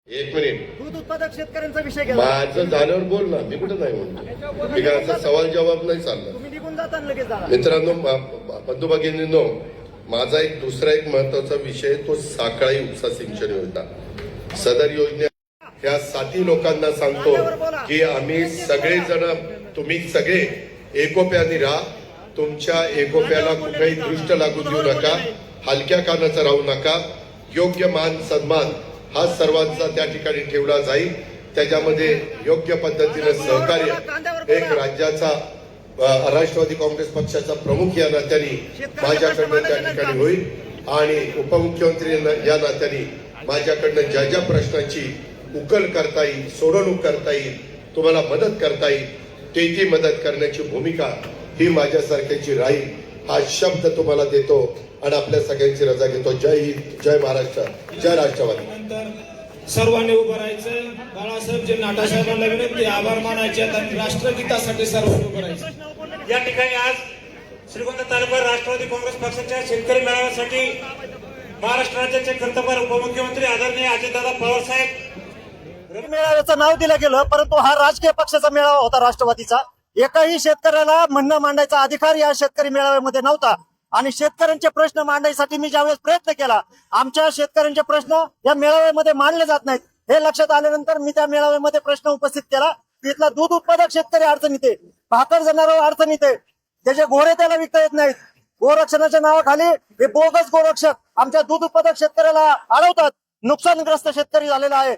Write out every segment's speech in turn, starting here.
एक मिनिट, दूध उत्पादक शेतकऱ्यांचा विषय घ्या. माझं झाल्यावर बोल ना. मी कुठं नाही म्हणतो. मी काय असा सवाल जवाब नाही चालला. तुम्ही निघून जाता आणि लगेच जाणार. मित्रांनो, बंधू भगिनींनो, माझा दुसरा एक महत्वाचा विषय तो साखळी उपसा सिंचन योजना. सदर योजना ह्या 7 लोकांना सांगतो की आम्ही सगळेजण, तुम्ही सगळे एकोप्याने राहा. तुमच्या एकोप्याला कुठेही दृष्ट लागू देऊ नका, हलक्या कानाचा राहू नका. योग्य मान सन्मान हा सर्वांचा त्या ठिकाणी ठेवला जाईल. त्याच्यामध्ये योग्य पद्धतीने सहकार्य एक राज्याचा राष्ट्रवादी काँग्रेस पक्षाचा प्रमुख या नात्याने माझ्याकडनं त्या ठिकाणी होईल आणि उपमुख्यमंत्री या नात्याने माझ्याकडनं ज्या ज्या प्रश्नांची उकल करता येईल, सोडवणूक करता येईल, तुम्हाला मदत करता येईल, ती मदत करण्याची भूमिका ही माझ्यासारख्याची राहील. हा शब्द तुम्हाला देतो आणि आपल्या सगळ्यांची रजा घेतो. जय हिंद, जय महाराष्ट्र, जय राष्ट्रवादी. नंतर सर्वांनी उभं राहायचं. बाळासाहेबजी नाटासाहेबांना विनंती, आभार मानायचे आणि राष्ट्रगीतासाठी सर्वांनी उभं राहायचं. या ठिकाणी आज श्रीगोंदा तालुका राष्ट्रवादी काँग्रेस पक्षाच्या शेतकरी मेळाव्यासाठी महाराष्ट्र राज्याचे कर्तव्य उपमुख्यमंत्री आदरणीय अजितदादा पवार साहेब मेळाव्याचं नाव दिलं गेलं, परंतु हा राजकीय पक्षाचा मेळावा होता राष्ट्रवादीचा. एकाही शेतकऱ्याला म्हणणं मांडायचा अधिकार या शेतकरी मेळाव्यामध्ये नव्हता. आणि शेतकऱ्यांचे प्रश्न मांडण्यासाठी मी ज्यावेळेस प्रयत्न केला, आमच्या शेतकऱ्यांचे प्रश्न या मेळाव्यामध्ये मांडले जात नाहीत हे लक्षात आल्यानंतर मी त्या मेळाव्यामध्ये प्रश्न उपस्थित केला. तिथला दूध उत्पादक शेतकरी अडचणीत आहे, भाकर जनावर अडचणीत आहे, त्याचे घोडे त्याला विकता येत नाहीत. गोरक्षणाच्या नावाखाली हे बोगस गोरक्षक आमच्या दूध उत्पादक शेतकऱ्याला अडवतात. नुकसानग्रस्त शेतकरी झालेला आहे.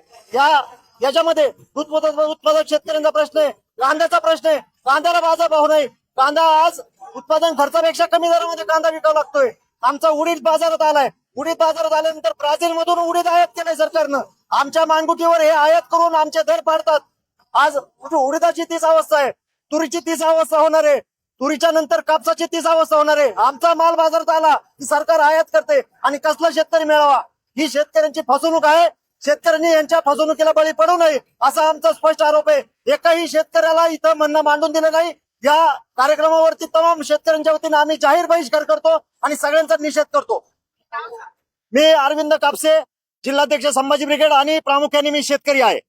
याच्यामध्ये दूध उत्पादक शेतकऱ्यांचा प्रश्न आहे, कांद्याचा प्रश्न आहे. कांद्याला बाजारभाव नाही. कांदा आज उत्पादन खर्चापेक्षा कमी दरामध्ये कांदा विकावा लागतोय. आमचा उडीद बाजारात आलाय. उडीद बाजारात आल्यानंतर ब्राझील मधून उडीद आयात केलंय सरकारनं. आमच्या मानगुटीवर हे आयात करून आमचे दर पाडतात. आज उडीदाची 30 अवस्था आहे, तुरीची 30 अवस्था होणार आहे, तुरीच्या नंतर कापसाची 30 अवस्था होणार आहे. आमचा माल बाजारात आला की सरकार आयात करते. आणि कसला शेतकरी मेळावा? ही शेतकऱ्यांची फसवणूक आहे. शेतकऱ्यांनी यांच्या फसवणुकीला बळी पडू नये असा आमचा स्पष्ट आरोप आहे. एकाही शेतकऱ्याला इथं म्हणणं मांडून दिलं नाही. या कार्यक्रमावरती तमाम शेतकऱ्यांच्या वतीने आम्ही जाहीर बहिष्कार करतो आणि सगळ्यांचा निषेध करतो. मी अरविंद कापसे, जिल्हाध्यक्ष संभाजी ब्रिगेड आणि प्रामुख्याने मी शेतकरी आहे.